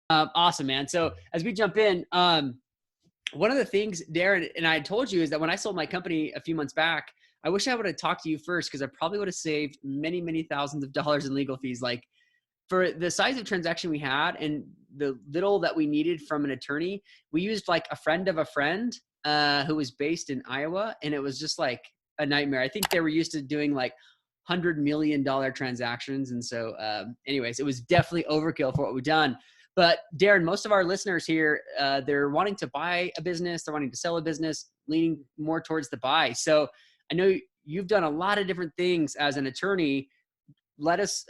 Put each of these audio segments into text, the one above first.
Awesome, man. So as we jump in, one of the things Darren and I told you is that when I sold my company a few months back, I wish I would have talked to you first because I probably would have saved many, many thousands of dollars in legal fees. Like for the size of transaction we had and the little that we needed from an attorney, we used like a friend of a friend who was based in Iowa. And it was just like a nightmare. I think they were used to doing like $100 million transactions. And so anyways, it was definitely overkill for what we've done. But Darren, most of our listeners here, they're wanting to buy a business, they're wanting to sell a business, leaning more towards the buy. So I know you've done a lot of different things as an attorney. Let us,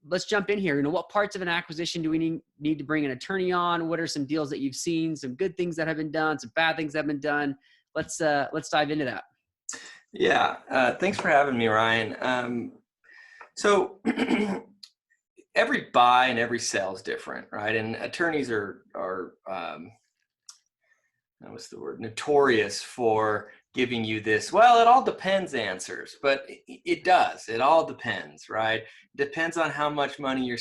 let's jump in here. What parts of an acquisition do we need to bring an attorney on? What are some deals that you've seen, some good things that have been done, some bad things that have been done? Let's dive into that. Yeah. Thanks for having me, Ryan. So every buy and every sell is different, right? And attorneys are what's the word? Notorious for giving you this, well, it all depends answers, but it does. It all depends, right? It depends on how much money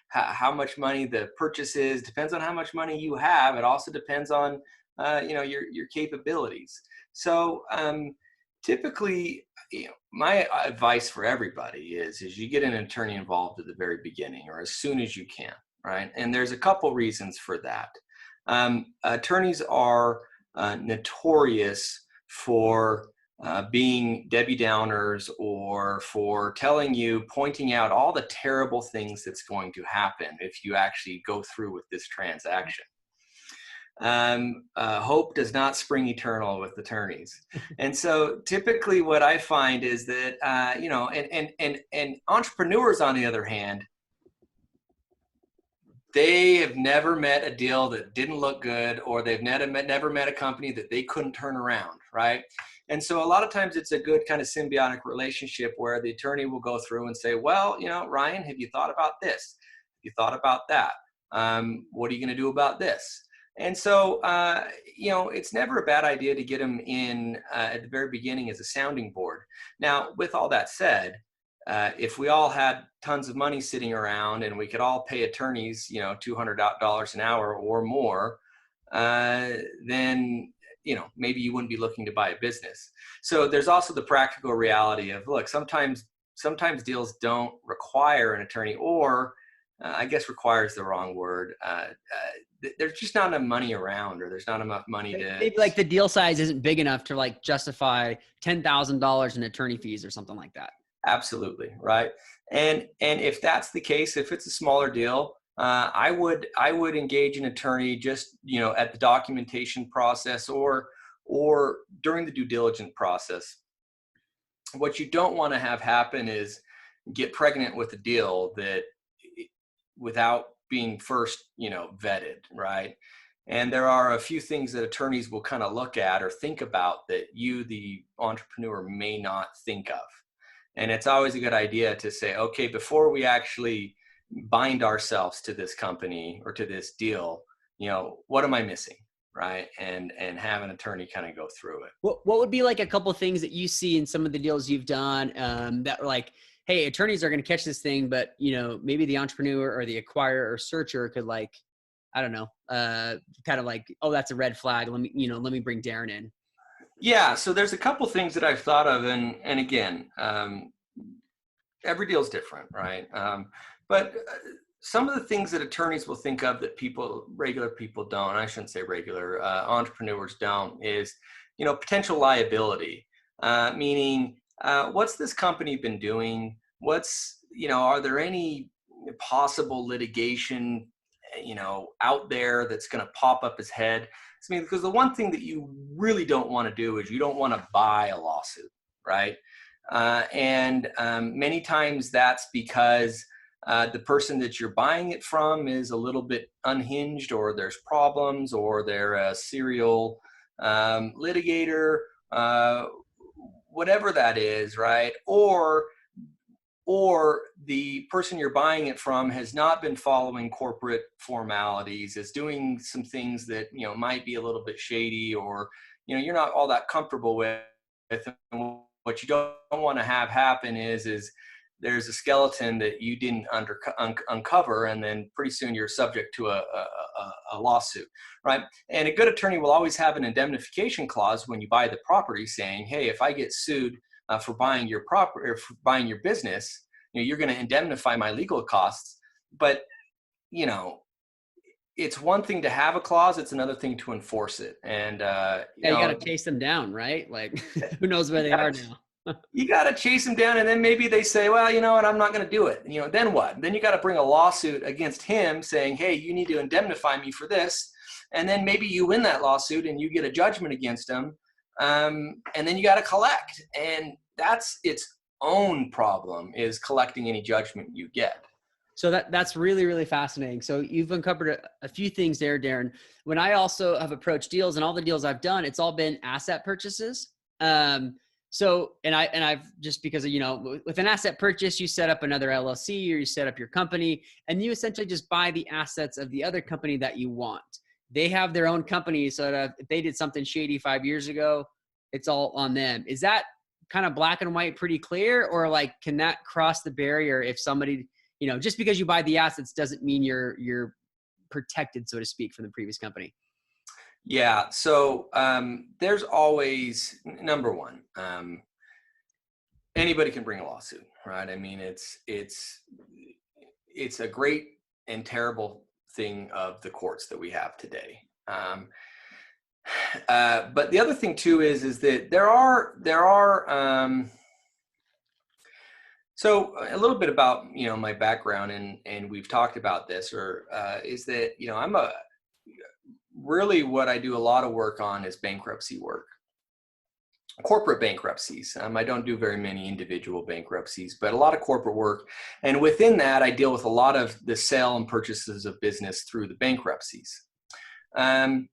how much money the purchase is, depends on how much money you have. It also depends on, your capabilities. So typically, my advice for everybody is you get an attorney involved at the very beginning or as soon as you can, right? And there's a couple reasons for that. Attorneys are notorious for being Debbie Downers or for pointing out all the terrible things that's going to happen if you actually go through with this transaction. Hope does not spring eternal with attorneys. And so typically what I find is that, and entrepreneurs, on the other hand, they have never met a deal that didn't look good, or they've never met a company that they couldn't turn around, right? And so a lot of times it's a good kind of symbiotic relationship where the attorney will go through and say, well, Ryan, have you thought about this? Have you thought about that? What are you going to do about this? And so, it's never a bad idea to get them in at the very beginning as a sounding board. Now, with all that said, if we all had tons of money sitting around and we could all pay attorneys, $200 an hour or more, then, maybe you wouldn't be looking to buy a business. So there's also the practical reality of, look, sometimes deals don't require an attorney, or I guess require is the wrong word. There's just not enough money around, or there's not enough money to. Maybe like the deal size isn't big enough to like justify $10,000 in attorney fees or something like that. Absolutely. Right. And if that's the case, if it's a smaller deal, I would engage an attorney just, at the documentation process or during the due diligence process. What you don't want to have happen is get pregnant with a deal that without being first, vetted. Right. And there are a few things that attorneys will kind of look at or think about that you, the entrepreneur, may not think of. And it's always a good idea to say, okay, before we actually bind ourselves to this company or to this deal, what am I missing? Right. And have an attorney kind of go through it. What would be like a couple of things that you see in some of the deals you've done that were like, hey, attorneys are going to catch this thing, but maybe the entrepreneur or the acquirer or searcher could like, I don't know, kind of like, oh, that's a red flag. Let me bring Darren in. Yeah, so there's a couple things that I've thought of, and again, every deal is different, right? But some of the things that attorneys will think of that regular people don't, I shouldn't say regular, entrepreneurs don't, is, potential liability, meaning what's this company been doing? Are there any possible litigation, out there that's going to pop up his head? Because the one thing that you really don't want to do is you don't want to buy a lawsuit, right? And many times that's because the person that you're buying it from is a little bit unhinged, or there's problems, or they're a serial litigator, whatever that is, right? Or the person you're buying it from has not been following corporate formalities, is doing some things that, might be a little bit shady, or, you're not all that comfortable with. And what you don't want to have happen is there's a skeleton that you didn't uncover, and then pretty soon you're subject to a lawsuit, right? And a good attorney will always have an indemnification clause when you buy the property, saying, hey, if I get sued for buying your property or for buying your business, you're going to indemnify my legal costs. But it's one thing to have a clause; it's another thing to enforce it. And you got to chase them down, right? Like, who knows where they are now? You got to chase them down, and then maybe they say, well, you know what, I'm not going to do it. Then what? Then you got to bring a lawsuit against him saying, hey, you need to indemnify me for this. And then maybe you win that lawsuit and you get a judgment against him. And then you got to collect. And that's its own problem, is collecting any judgment you get. So that's really, really fascinating. So you've uncovered a few things there, Darren. When I also have approached deals, and all the deals I've done, it's all been asset purchases. So, and I've just because of, with an asset purchase, you set up another LLC or you set up your company, and you essentially just buy the assets of the other company that you want. They have their own company. So that if they did something shady 5 years ago, it's all on them. Is that kind of black and white pretty clear? Or like, can that cross the barrier if somebody, just because you buy the assets doesn't mean you're protected, so to speak, from the previous company? Yeah. So there's always, number one, anybody can bring a lawsuit, right? I mean, it's a great and terrible thing of the courts that we have today. But the other thing too is that there are so a little bit about, my background, and we've talked about this, is that, I'm really what I do a lot of work on is bankruptcy work, corporate bankruptcies. I don't do very many individual bankruptcies, but a lot of corporate work. And within that, I deal with a lot of the sale and purchases of business through the bankruptcies. With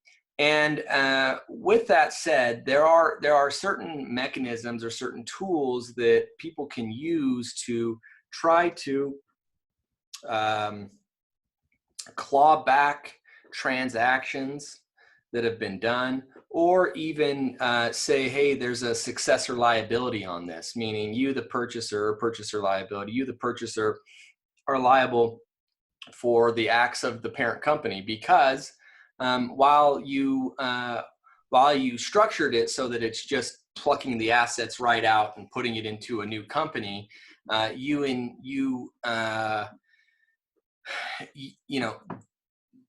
that said, there are certain mechanisms or certain tools that people can use to try to claw back transactions that have been done, or even say, hey, there's a successor liability on this, meaning you, the purchaser, or purchaser liability, you, the purchaser, are liable for the acts of the parent company, because while you structured it so that it's just plucking the assets right out and putting it into a new company,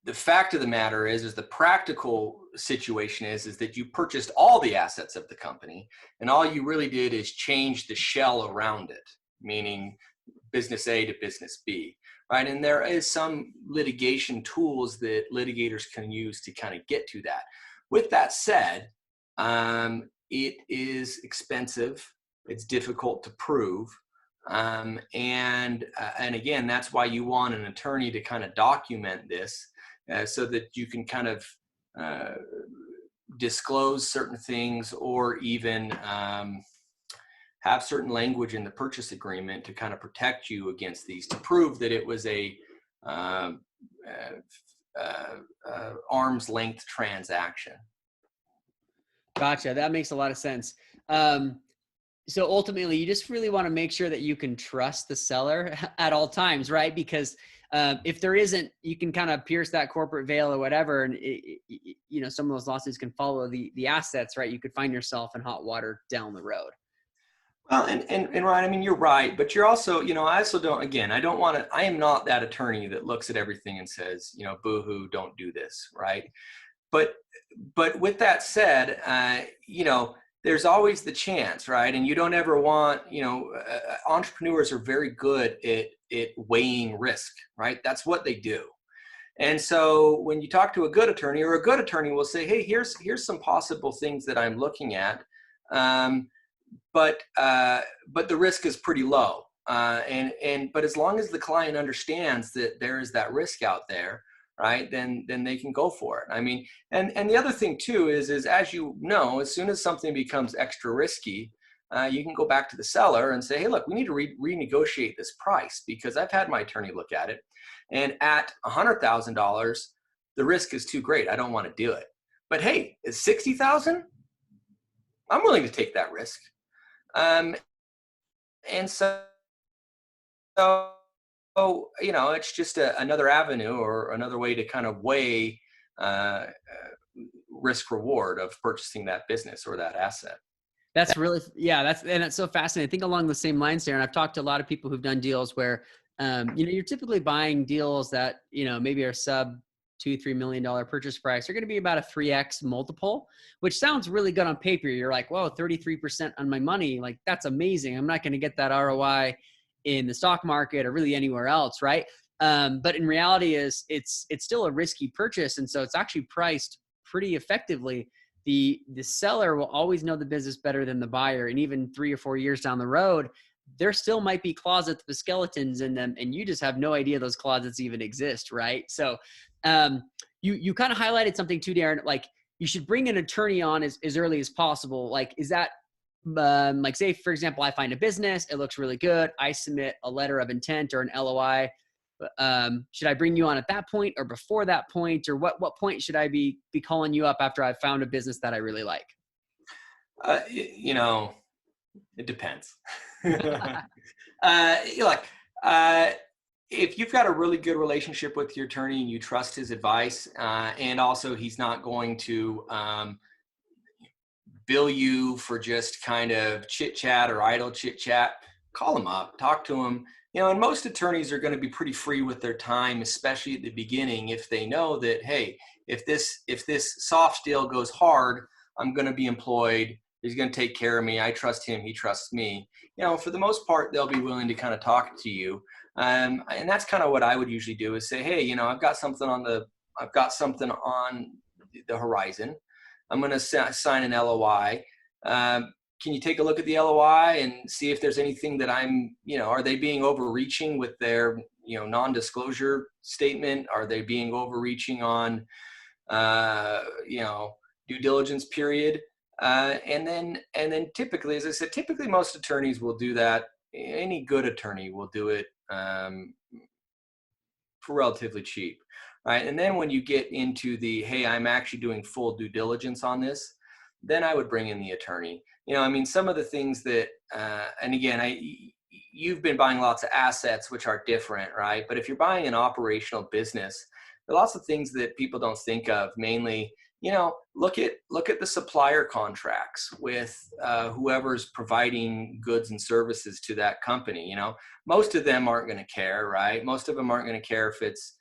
the fact of the matter is the practical situation is that you purchased all the assets of the company, and all you really did is change the shell around it, meaning business A to business B, right? And there is some litigation tools that litigators can use to kind of get to that. With that said, it is expensive. It's difficult to prove. And again, that's why you want an attorney to kind of document this, so that you can kind of disclose certain things, or even have certain language in the purchase agreement to kind of protect you against these, to prove that it was a arm's length transaction. Gotcha. That makes a lot of sense. So ultimately, you just really want to make sure that you can trust the seller at all times, right? Because if there isn't, you can kind of pierce that corporate veil or whatever, and some of those lawsuits can follow the assets, right? You could find yourself in hot water down the road. Well, and Ryan, I mean, you're right, but you're also, I also don't, again, I am not that attorney that looks at everything and says, boo-hoo, don't do this, right? But with that said, there's always the chance, right? And you don't ever want, entrepreneurs are very good at weighing risk, right? That's what they do. And so when you talk to a good attorney, or a good attorney will say, hey, here's some possible things that I'm looking at. But the risk is pretty low. But as long as the client understands that there is that risk out there, right, then they can go for it. I mean, and the other thing too is as you know, as soon as something becomes extra risky, you can go back to the seller and say, hey, look, we need to renegotiate this price, because I've had my attorney look at it, and at $100,000, the risk is too great. I don't want to do it. But hey, it's $60,000. I'm willing to take that risk. And so So, it's just another avenue or another way to kind of weigh uh, risk reward of purchasing that business or that asset. That's really, yeah, that's so fascinating. I think along the same lines there, and I've talked to a lot of people who've done deals where, you're typically buying deals that, maybe are sub $2-3 million purchase price. They're going to be about a 3x multiple, which sounds really good on paper. You're like, whoa, 33% on my money. Like, that's amazing. I'm not going to get that ROI in the stock market or really anywhere else. Right. But in reality it's still a risky purchase. And so it's actually priced pretty effectively. The seller will always know the business better than the buyer. And even 3 or 4 years down the road, there still might be closets with skeletons in them, and you just have no idea those closets even exist, right? So you kind of highlighted something too, Darren, like you should bring an attorney on as early as possible. Like, is that like, say, for example, I find a business, it looks really good. I submit a letter of intent or an LOI. Should I bring you on at that point or before that point, or what point should I be calling you up after I've found a business that I really like? You know, it depends. Like, uh, if you've got a really good relationship with your attorney and you trust his advice, and also he's not going to bill you for just kind of chit chat or idle chit chat, call him up, talk to him. And most attorneys are going to be pretty free with their time, especially at the beginning, if they know that, hey, if this soft deal goes hard, I'm going to be employed. He's going to take care of me. I trust him. He trusts me. For the most part, they'll be willing to kind of talk to you. And that's kind of what I would usually do is say, hey, I've got something on the horizon. I'm going to sign an LOI. Can you take a look at the LOI and see if there's anything that are they being overreaching with their, non-disclosure statement? Are they being overreaching on, due diligence period? And then typically, as I said, typically most attorneys will do that. Any good attorney will do it for relatively cheap. Right. And then when you get into hey, I'm actually doing full due diligence on this, then I would bring in the attorney. Some of the things that, and again, you've been buying lots of assets, which are different, right? But if you're buying an operational business, there are lots of things that people don't think of. Mainly, look at the supplier contracts with whoever's providing goods and services to that company. Most of them aren't going to care, right? Most of them aren't going to care if it's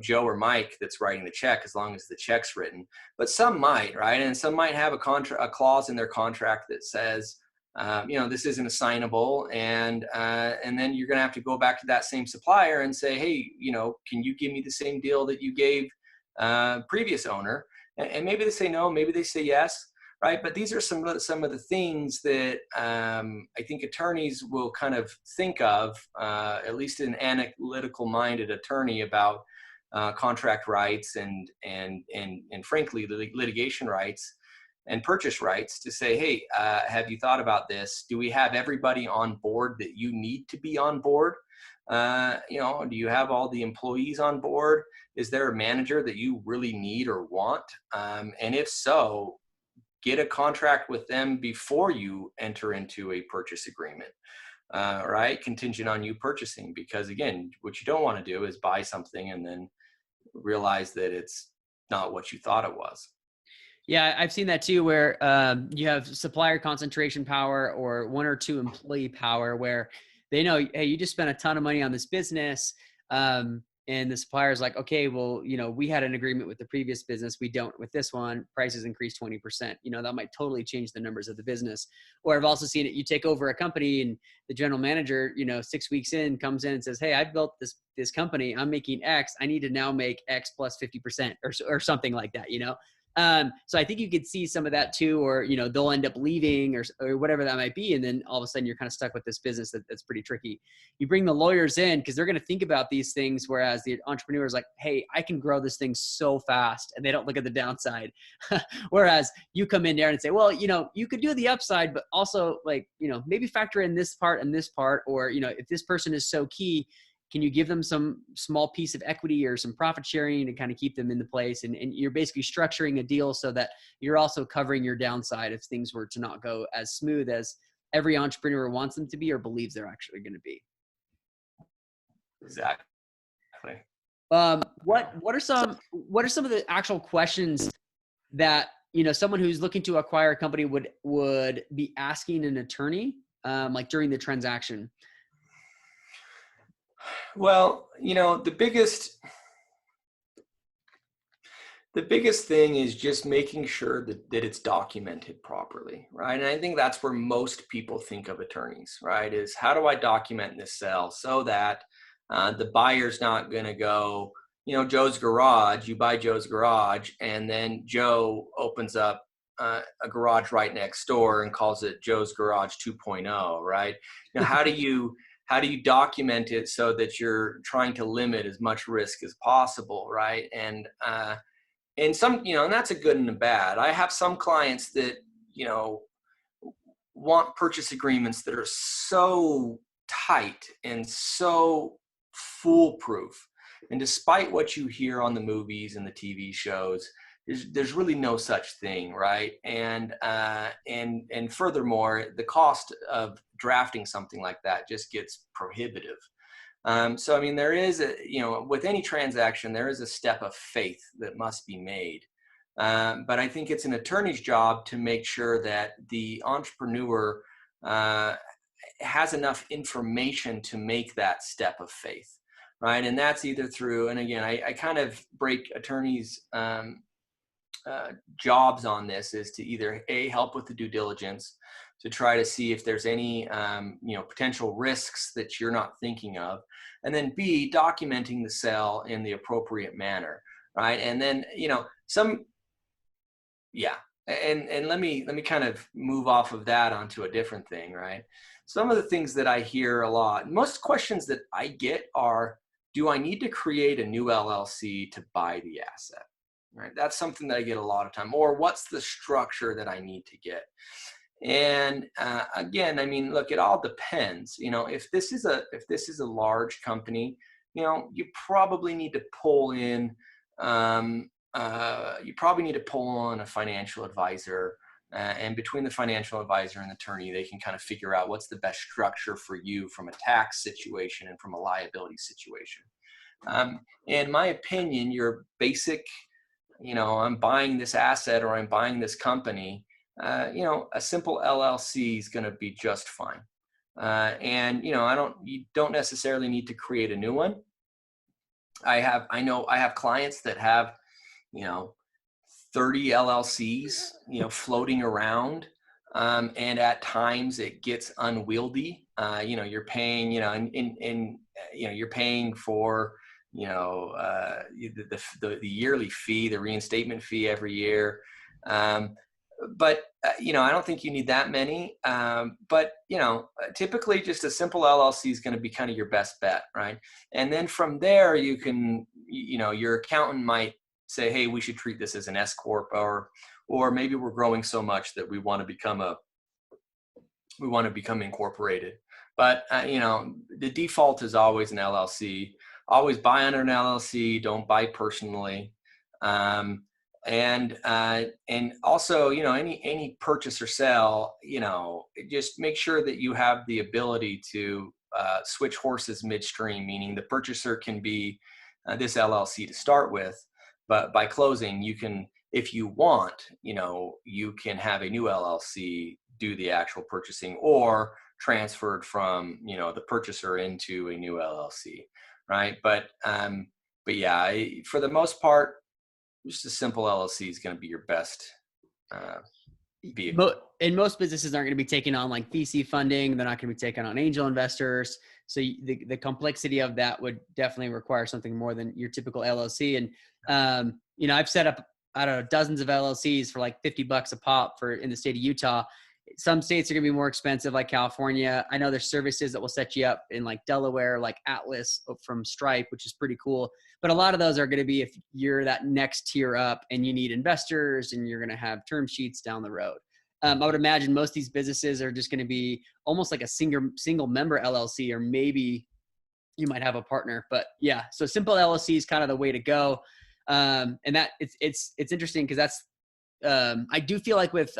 Joe or Mike that's writing the check, as long as the check's written. But some might, right? And some might have a clause in their contract that says, this isn't assignable, and then you're going to have to go back to that same supplier and say, hey, can you give me the same deal that you gave previous owner? And maybe they say no, maybe they say yes, right? But these are some of the things that I think attorneys will kind of think of, at least an analytical-minded attorney, about contract rights and frankly litigation rights and purchase rights, to say, hey, have you thought about this? Do we have everybody on board that you need to be on board? Do you have all the employees on board? Is there a manager that you really need or want? And if so, get a contract with them before you enter into a purchase agreement, right? Contingent on you purchasing, because again, what you don't want to do is buy something and then realize that it's not what you thought it was. Yeah, I've seen that too, where you have supplier concentration power or 1 or 2 employee power, where they know, hey, you just spent a ton of money on this business. And the supplier's like, okay, well, we had an agreement with the previous business. We don't with this one. Prices increased 20%. That might totally change the numbers of the business. Or I've also seen it. You take over a company and the general manager, 6 weeks in, comes in and says, hey, I've built this company. I'm making X. I need to now make X plus 50% or something like that, So I think you could see some of that too, or, they'll end up leaving or whatever that might be. And then all of a sudden you're kind of stuck with this business that's pretty tricky. You bring the lawyers in because they're going to think about these things. Whereas the entrepreneur is like, hey, I can grow this thing so fast, and they don't look at the downside. Whereas you come in there and say, well, you could do the upside, but also maybe factor in this part and this part, or, if this person is so key, can you give them some small piece of equity or some profit sharing to kind of keep them in the place? And you're basically structuring a deal so that you're also covering your downside if things were to not go as smooth as every entrepreneur wants them to be or believes they're actually going to be. Exactly. What are some of the actual questions that, someone who's looking to acquire a company would be asking an attorney, like during the transaction? Well, the biggest thing is just making sure that it's documented properly, right? And I think that's where most people think of attorneys, right? Is how do I document this sale so that the buyer's not going to go, Joe's Garage, you buy Joe's Garage, and then Joe opens up a garage right next door and calls it Joe's Garage 2.0, right? How do you document it so that you're trying to limit as much risk as possible, right? And some, and that's a good and a bad. I have some clients that, want purchase agreements that are so tight and so foolproof. And despite what you hear on the movies and the TV shows, there's really no such thing, right? And furthermore, the cost of drafting something like that just gets prohibitive. So, I mean, there is with any transaction, there is a step of faith that must be made. But I think it's an attorney's job to make sure that the entrepreneur has enough information to make that step of faith, right? And that's either through, and again, I kind of break attorneys' jobs on this, is to either help with the due diligence, to try to see if there's any potential risks that you're not thinking of, and then B, documenting the sale in the appropriate manner, right? And then and let me kind of move off of that onto a different thing, right? Some of the things that I hear a lot, most questions that I get are, do I need to create a new LLC to buy the asset? Right? That's something that I get a lot of time. Or what's the structure that I need to get? And again, I mean, look, it all depends. If this is a large company, you probably need to pull in. You probably need to pull on a financial advisor, and between the financial advisor and the attorney, they can kind of figure out what's the best structure for you from a tax situation and from a liability situation. In my opinion, your basic, I'm buying this asset or I'm buying this company, a simple LLC is going to be just fine. And you don't necessarily need to create a new one. I have clients that have, 30 LLCs, floating around. And at times it gets unwieldy. You're paying, you're paying for, the yearly fee, the reinstatement fee every year. But I don't think you need that many. But typically just a simple LLC is going to be kind of your best bet, right? And then from there, you can, your accountant might say, hey, we should treat this as an S corp, or maybe we're growing so much that we want to become incorporated. But the default is always an LLC. Always buy under an LLC. Don't buy personally. And also, any purchase or sale, just make sure that you have the ability to switch horses midstream, meaning the purchaser can be this LLC to start with, but by closing, you can, if you want, you can have a new LLC do the actual purchasing, or transferred from, the purchaser into a new LLC, right? But yeah, for the most part, just a simple LLC is going to be your best vehicle. And most businesses aren't going to be taking on like VC funding. They're not going to be taking on angel investors. So the complexity of that would definitely require something more than your typical LLC. And, I've set up, I don't know, dozens of LLCs for like $50 a pop in the state of Utah. Some states are going to be more expensive, like California. I know there's services that will set you up in like Delaware, like Atlas from Stripe, which is pretty cool. But a lot of those are going to be if you're that next tier up and you need investors and you're going to have term sheets down the road. I would imagine most of these businesses are just going to be almost like a single member LLC, or maybe you might have a partner. But yeah, so simple LLC is kind of the way to go. And that it's interesting because that's, I do feel like with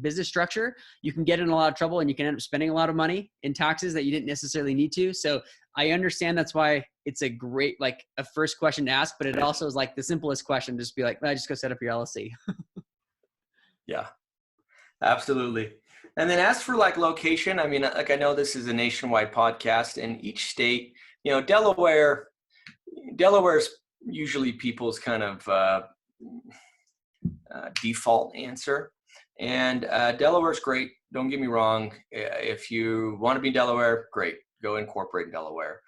business structure, you can get in a lot of trouble and you can end up spending a lot of money in taxes that you didn't necessarily need to. So I understand that's why it's a great, like a first question to ask, but it also is like the simplest question. Just be like, just go set up your LLC. Yeah, absolutely. And then as for like location, I mean, like I know this is a nationwide podcast, and each state, you know, Delaware's usually people's kind of default answer. And Delaware's great. Don't get me wrong. If you want to be in Delaware, great. Go incorporate in Delaware.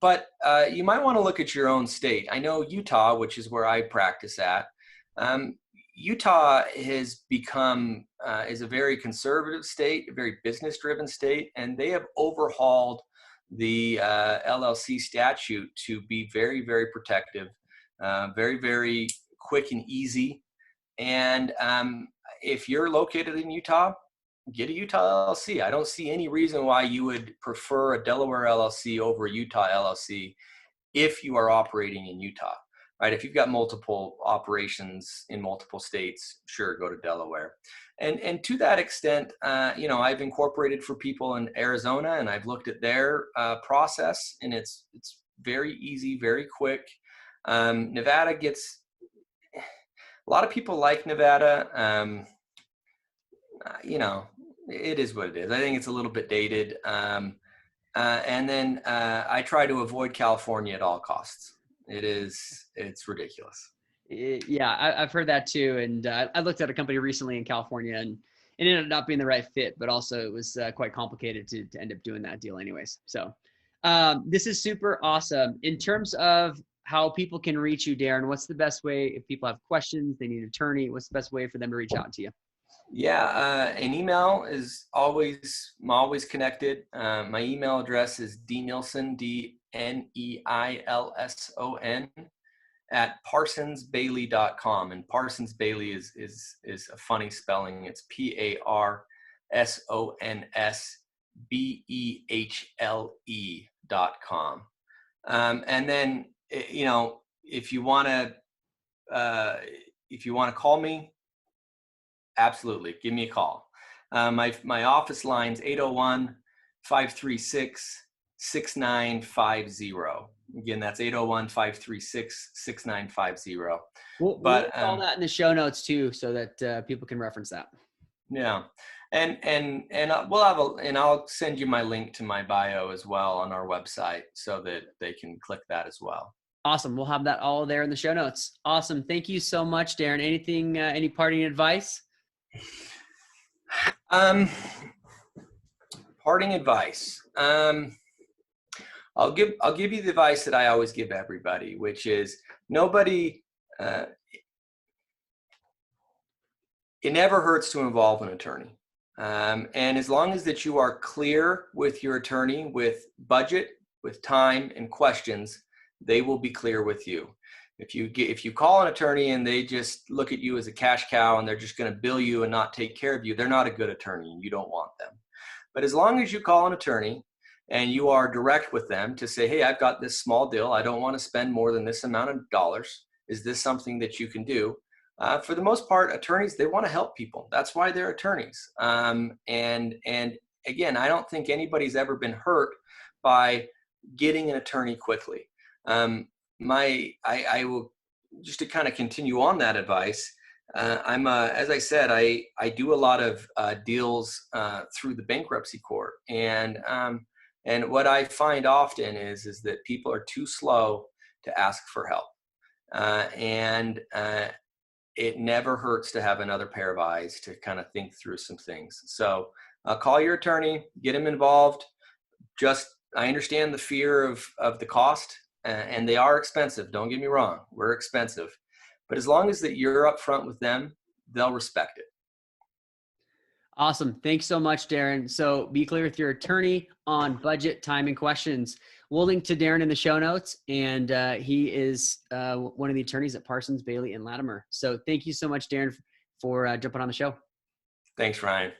But you might want to look at your own state. I know Utah, which is where I practice at. Utah has become is a very conservative state, a very business-driven state, and they have overhauled the LLC statute to be very, very protective, very, very quick and easy. And if you're located in Utah, get a Utah LLC. I don't see any reason why you would prefer a Delaware LLC over a Utah LLC if you are operating in Utah, right? If you've got multiple operations in multiple states, sure, go to Delaware. And to that extent, you know, I've incorporated for people in Arizona, and I've looked at their process, and it's very easy, very quick. Nevada gets, a lot of people like Nevada. You know, it is what it is. I think it's a little bit dated. And then I try to avoid California at all costs. It's ridiculous. Yeah, I've heard that too. And I looked at a company recently in California, and it ended up not being the right fit, but also it was quite complicated to end up doing that deal anyways. So this is super awesome. In terms of how people can reach you, Darren, what's the best way if people have questions, they need an attorney, what's the best way for them to reach out to you? Yeah, an email is always, I'm always connected. My email address is dneilson, DNEILSON @parsonsbailey.com. And Parsons Bailey is a funny spelling. It's PARSONSBEHLE.com. And then, you know, if you want to call me, absolutely, give me a call. My office line's 801-536-6950. Again, that's 801-536-6950. We'll put all that in the show notes too, so that people can reference that. Yeah. And I'll send you my link to my bio as well on our website so that they can click that as well. Awesome. We'll have that all there in the show notes. Awesome. Thank you so much, Darren. Anything, any parting advice? Parting advice. I'll give you the advice that I always give everybody, which is nobody, it never hurts to involve an attorney. And as long as that you are clear with your attorney, with budget, with time and questions, they will be clear with you. If you call an attorney and they just look at you as a cash cow and they're just going to bill you and not take care of you, they're not a good attorney and you don't want them. But as long as you call an attorney and you are direct with them to say, hey, I've got this small deal. I don't want to spend more than this amount of dollars. Is this something that you can do? For the most part, attorneys, they want to help people. That's why they're attorneys. And again, I don't think anybody's ever been hurt by getting an attorney quickly. I will, just to kind of continue on that advice. As I said, I do a lot of deals through the bankruptcy court, and what I find often is that people are too slow to ask for help, and it never hurts to have another pair of eyes to kind of think through some things. So call your attorney, get him involved. I understand the fear of the cost. And they are expensive. Don't get me wrong. We're expensive. But as long as that you're upfront with them, they'll respect it. Awesome. Thanks so much, Darren. So be clear with your attorney on budget, time, and questions. We'll link to Darren in the show notes. And he is one of the attorneys at Parsons, Bailey, and Latimer. So thank you so much, Darren, for jumping on the show. Thanks, Ryan.